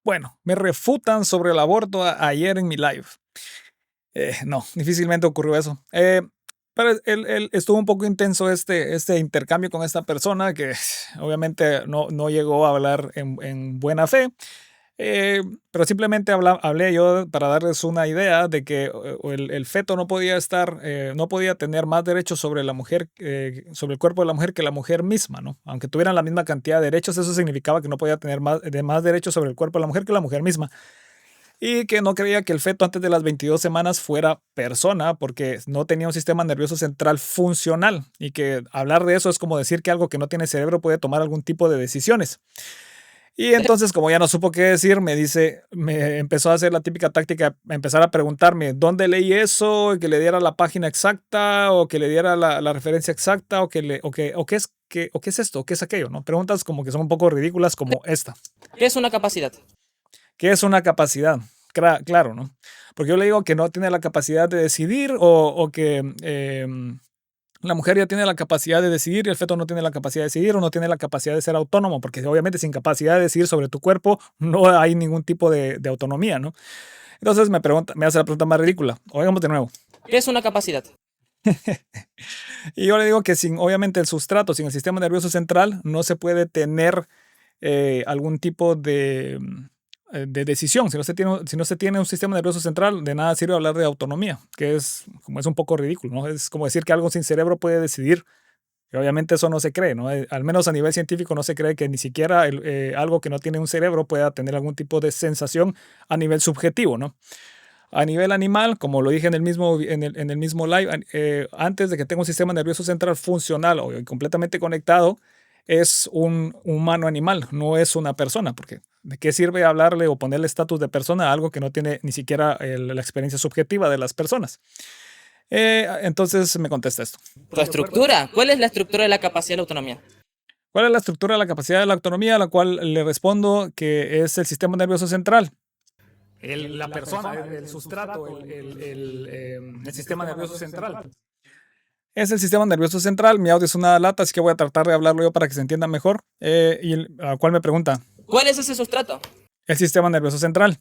Bueno, me refutan sobre el aborto ayer en mi live. No, difícilmente ocurrió eso. Pero estuvo un poco intenso este intercambio con esta persona que obviamente no llegó a hablar en buena fe. Eh, pero simplemente hablé yo para darles una idea de que el feto no podía no podía tener más derechos sobre la mujer, sobre el cuerpo de la mujer que la mujer misma, ¿no? Aunque tuvieran la misma cantidad de derechos, eso significaba que no podía tener más derechos sobre el cuerpo de la mujer que la mujer misma. Y que no creía que el feto antes de las 22 semanas fuera persona porque no tenía un sistema nervioso central funcional y que hablar de eso es como decir que algo que no tiene cerebro puede tomar algún tipo de decisiones. Y entonces, como ya no supo qué decir, me empezó a hacer la típica táctica, empezar a preguntarme dónde leí eso, que le diera la página exacta, o que le diera la referencia exacta, o qué es esto, o qué es aquello, ¿no? Preguntas como que son un poco ridículas como esta. ¿Qué es una capacidad? ¿Qué es una capacidad? Claro, ¿no? Porque yo le digo que no tiene la capacidad de decidir o que la mujer ya tiene la capacidad de decidir y el feto no tiene la capacidad de decidir o no tiene la capacidad de ser autónomo, porque obviamente sin capacidad de decidir sobre tu cuerpo no hay ningún tipo de autonomía, ¿no? Entonces me hace la pregunta más ridícula. Oigamos de nuevo. ¿Qué es una capacidad? Y yo le digo que obviamente el sustrato, sin el sistema nervioso central, no se puede tener algún tipo de decisión. Si no se tiene un sistema nervioso central, de nada sirve hablar de autonomía, que es un poco ridículo, ¿no? Es como decir que algo sin cerebro puede decidir. Y obviamente eso no se cree, ¿no? Al menos a nivel científico no se cree que ni siquiera algo que no tiene un cerebro pueda tener algún tipo de sensación a nivel subjetivo, ¿no? A nivel animal, como lo dije en el mismo live, antes de que tenga un sistema nervioso central funcional o completamente conectado, es un humano animal, no es una persona, porque ¿de qué sirve hablarle o ponerle estatus de persona a algo que no tiene ni siquiera la experiencia subjetiva de las personas? Entonces me contesta esto. ¿Tu estructura? ¿Cuál es la estructura de la capacidad de la autonomía? ¿Cuál es la estructura de la capacidad de la autonomía? A la cual le respondo que es el sistema nervioso central. La persona, el sustrato, el sistema nervioso central. Es el sistema nervioso central. Mi audio es una lata, así que voy a tratar de hablarlo yo para que se entienda mejor. A la cual me pregunta. ¿Cuál es ese sustrato? El sistema nervioso central.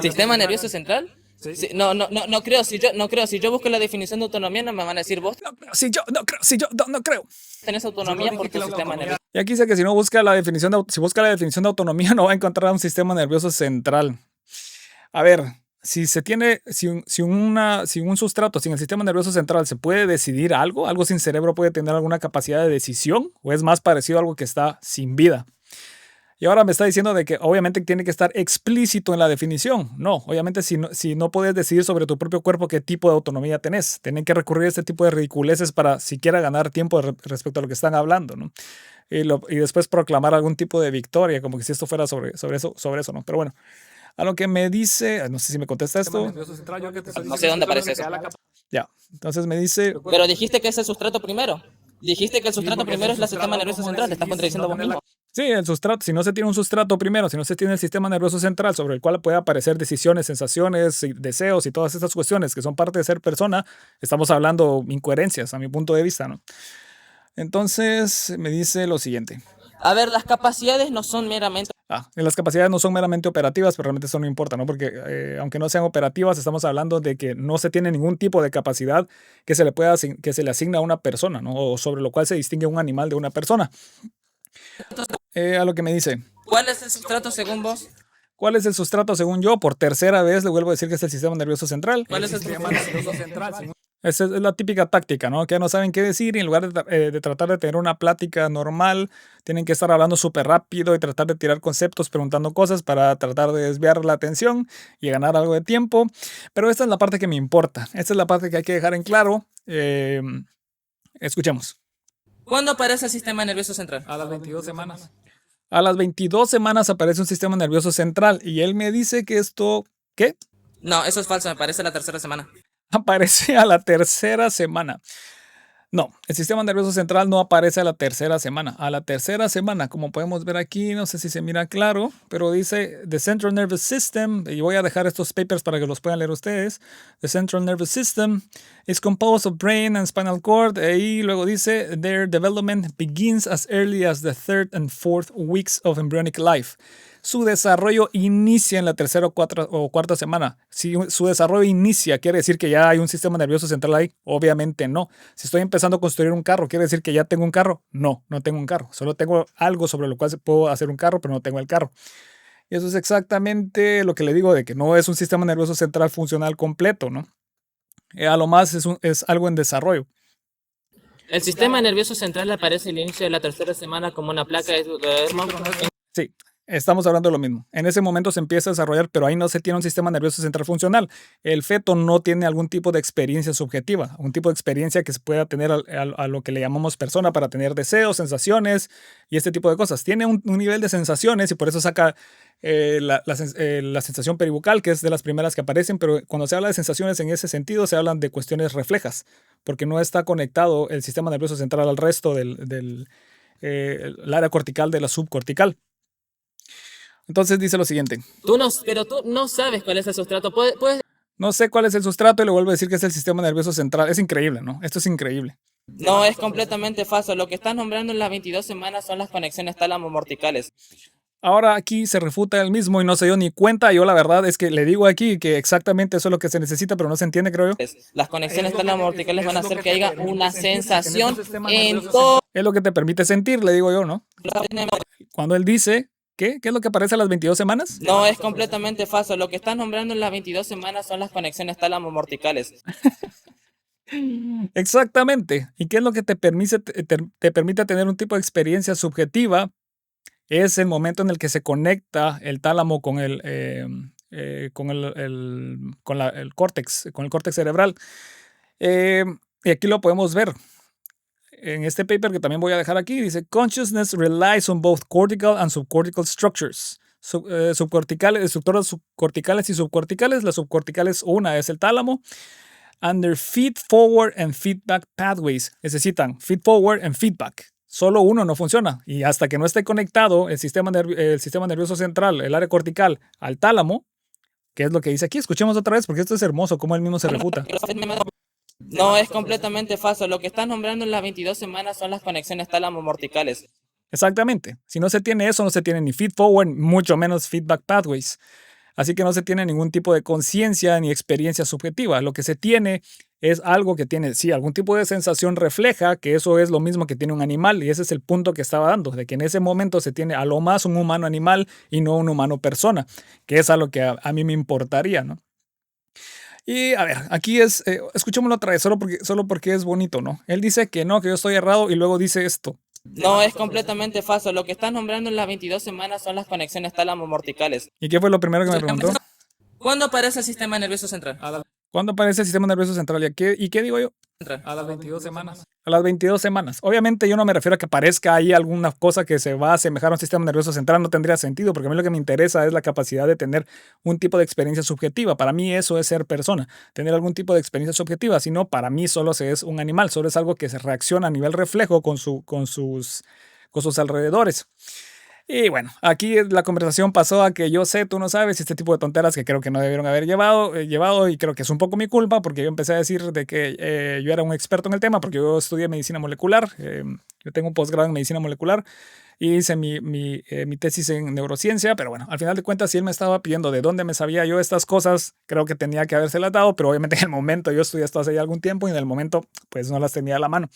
¿Sistema nervioso central? Sí, no creo. Si yo busco la definición de autonomía, no me van a decir vos No creo. tenés autonomía por tu sistema nervioso. Y aquí dice que si busca la definición de autonomía, no va a encontrar un sistema nervioso central. A ver, si un sustrato sin el sistema nervioso central se puede decidir algo sin cerebro puede tener alguna capacidad de decisión, o es más parecido a algo que está sin vida. Y ahora me está diciendo de que obviamente tiene que estar explícito en la definición. No, obviamente si no puedes decidir sobre tu propio cuerpo qué tipo de autonomía tenés, tienen que recurrir a este tipo de ridiculeces para siquiera ganar tiempo respecto a lo que están hablando, ¿no? Y después proclamar algún tipo de victoria, como que si esto fuera sobre eso, ¿no? Pero bueno, a lo que me dice, no sé si me contesta esto. No sé dónde aparece eso. Ya, entonces me dice... Pero dijiste que es el sustrato primero. Dijiste que el sustrato primero es el sistema nervioso central. Te estás contradiciendo vos mismo. Sí, el sustrato, si no se tiene un sustrato primero, si no se tiene el sistema nervioso central sobre el cual puede aparecer decisiones, sensaciones, deseos y todas estas cuestiones que son parte de ser persona, estamos hablando incoherencias a mi punto de vista, ¿no? Entonces me dice lo siguiente. A ver, las capacidades no son meramente... Las capacidades no son meramente operativas, pero realmente eso no importa, ¿no? Porque aunque no sean operativas, estamos hablando de que no se tiene ningún tipo de capacidad que se le asigna a una persona, ¿no? O sobre lo cual se distingue un animal de una persona. A lo que me dice. ¿Cuál es el sustrato según vos? ¿Cuál es el sustrato según yo? Por tercera vez le vuelvo a decir que es el sistema nervioso central. ¿Cuál es el sistema nervioso central? Esa es la típica táctica, ¿no? Que no saben qué decir y en lugar de tratar de tener una plática normal, tienen que estar hablando súper rápido y tratar de tirar conceptos, preguntando cosas para tratar de desviar la atención y ganar algo de tiempo. Pero esta es la parte que me importa. Esta es la parte que hay que dejar en claro. Escuchemos. ¿Cuándo aparece el sistema nervioso central? A las 22 semanas. A las 22 semanas aparece un sistema nervioso central y él me dice que esto... ¿Qué? No, eso es falso, me parece la tercera semana. Aparece a la tercera semana. No, el sistema nervioso central no aparece a la tercera semana. A la tercera semana, como podemos ver aquí, no sé si se mira claro, pero dice The Central Nervous System, y voy a dejar estos papers para que los puedan leer ustedes. The Central Nervous System is composed of brain and spinal cord, y luego dice Their development begins as early as the third and fourth weeks of embryonic life. su desarrollo inicia en la tercera o cuarta semana. Si su desarrollo inicia, ¿quiere decir que ya hay un sistema nervioso central ahí? Obviamente no. Si estoy empezando a construir un carro, ¿quiere decir que ya tengo un carro? No, no tengo un carro. Solo tengo algo sobre lo cual puedo hacer un carro, pero no tengo el carro. Y eso es exactamente lo que le digo de que no es un sistema nervioso central funcional completo, ¿no? A lo más es algo en desarrollo. El sistema nervioso central aparece al inicio de la tercera semana como una placa de... Sí, estamos hablando de lo mismo. En ese momento se empieza a desarrollar, pero ahí no se tiene un sistema nervioso central funcional. El feto no tiene algún tipo de experiencia subjetiva, un tipo de experiencia que se pueda tener a lo que le llamamos persona para tener deseos, sensaciones y este tipo de cosas. Tiene un nivel de sensaciones y por eso saca la sensación peribucal, que es de las primeras que aparecen, pero cuando se habla de sensaciones en ese sentido, se hablan de cuestiones reflejas, porque no está conectado el sistema nervioso central al resto del área cortical de la subcortical. Entonces dice lo siguiente. Pero tú no sabes cuál es el sustrato. Puedes... No sé cuál es el sustrato y le vuelvo a decir que es el sistema nervioso central. Es increíble, ¿no? Esto es increíble. No, es completamente falso. Lo que estás nombrando en las 22 semanas son las conexiones tálamo-morticales. Ahora aquí se refuta él mismo y no se dio ni cuenta. Yo la verdad es que le digo aquí que exactamente eso es lo que se necesita, pero no se entiende, creo yo. Las conexiones tálamo-morticales van a hacer que haya una sensación en todo. Es lo que te permite sentir, le digo yo, ¿no? Cuando él dice... ¿Qué? ¿Qué es lo que aparece a las 22 semanas? No, es completamente falso. Lo que estás nombrando en las 22 semanas son las conexiones tálamo-morticales. Exactamente. ¿Y qué es lo que te permite tener un tipo de experiencia subjetiva? Es el momento en el que se conecta el tálamo con el córtex, con el córtex cerebral. Y aquí lo podemos ver. En este paper que también voy a dejar aquí, dice, consciousness relies on both cortical and subcortical structures. Subcorticales, estructuras subcorticales y subcorticales. Las subcorticales, una es el tálamo. And their feed forward and feedback pathways. Necesitan feed forward and feedback. Solo uno no funciona. Y hasta que no esté conectado el sistema nervioso central, el área cortical, al tálamo, que es lo que dice aquí. Escuchemos otra vez porque esto es hermoso, cómo él mismo se refuta. No, es completamente falso. Lo que estás nombrando en las 22 semanas son las conexiones tálamo-morticales. Exactamente. Si no se tiene eso, no se tiene ni feed forward, mucho menos feedback pathways. Así que no se tiene ningún tipo de conciencia ni experiencia subjetiva. Lo que se tiene es algo que tiene, sí, algún tipo de sensación refleja, que eso es lo mismo que tiene un animal, y ese es el punto que estaba dando, de que en ese momento se tiene a lo más un humano animal y no un humano persona, que es a lo que a mí me importaría, ¿no? Y a ver, aquí escuchémoslo otra vez, solo porque es bonito, ¿no? Él dice que no, que yo estoy errado y luego dice esto. No, es completamente falso. Lo que estás nombrando en las 22 semanas son las conexiones tálamo-morticales. ¿Y qué fue lo primero que me preguntó? ¿Cuándo aparece el sistema nervioso central? ¿Cuándo aparece el sistema nervioso central? ¿Y qué digo yo? A las 22 semanas. A las 22 semanas. Obviamente yo no me refiero a que aparezca ahí alguna cosa que se va a asemejar a un sistema nervioso central, no tendría sentido, porque a mí lo que me interesa es la capacidad de tener un tipo de experiencia subjetiva. Para mí eso es ser persona, tener algún tipo de experiencia subjetiva. Si no, para mí solo se es un animal, solo es algo que se reacciona a nivel reflejo con sus alrededores. Y bueno, aquí la conversación pasó a que yo sé, tú no sabes, este tipo de tonteras que creo que no debieron haber llevado y creo que es un poco mi culpa porque yo empecé a decir de que yo era un experto en el tema porque yo estudié medicina molecular, yo tengo un posgrado en medicina molecular y hice mi tesis en neurociencia, pero bueno, al final de cuentas si él me estaba pidiendo de dónde me sabía yo estas cosas, creo que tenía que habérselas dado, pero obviamente en el momento yo estudié esto hace ya algún tiempo y en el momento pues no las tenía a la mano.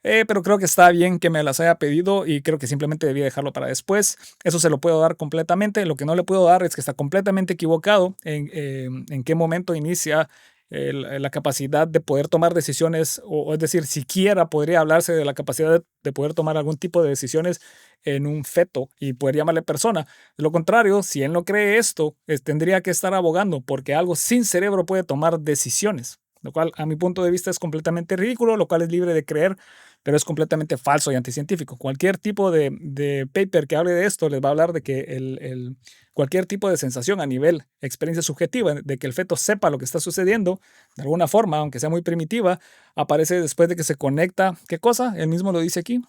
Pero creo que está bien que me las haya pedido y creo que simplemente debía dejarlo para después. Eso se lo puedo dar completamente. Lo que no le puedo dar es que está completamente equivocado en qué momento inicia la capacidad de poder tomar decisiones, o es decir, siquiera podría hablarse de la capacidad de poder tomar algún tipo de decisiones en un feto y poder llamarle persona. De lo contrario, si él no cree esto, tendría que estar abogando porque algo sin cerebro puede tomar decisiones, lo cual a mi punto de vista es completamente ridículo, lo cual es libre de creer, pero es completamente falso y anticientífico. Cualquier tipo de paper que hable de esto les va a hablar de que cualquier tipo de sensación a nivel experiencia subjetiva, de que el feto sepa lo que está sucediendo, de alguna forma, aunque sea muy primitiva, aparece después de que se conecta. ¿Qué cosa? Él mismo lo dice aquí.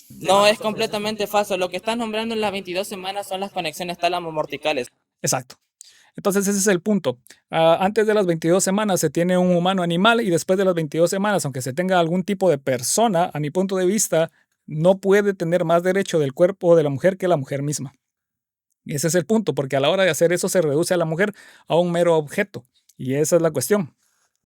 No, es completamente falso. Lo que estás nombrando en las 22 semanas son las conexiones tálamo-morticales. Exacto. Entonces ese es el punto. Antes de las 22 semanas se tiene un humano animal y después de las 22 semanas, aunque se tenga algún tipo de persona, a mi punto de vista, no puede tener más derecho del cuerpo de la mujer que la mujer misma. Ese es el punto, porque a la hora de hacer eso se reduce a la mujer a un mero objeto. Y esa es la cuestión.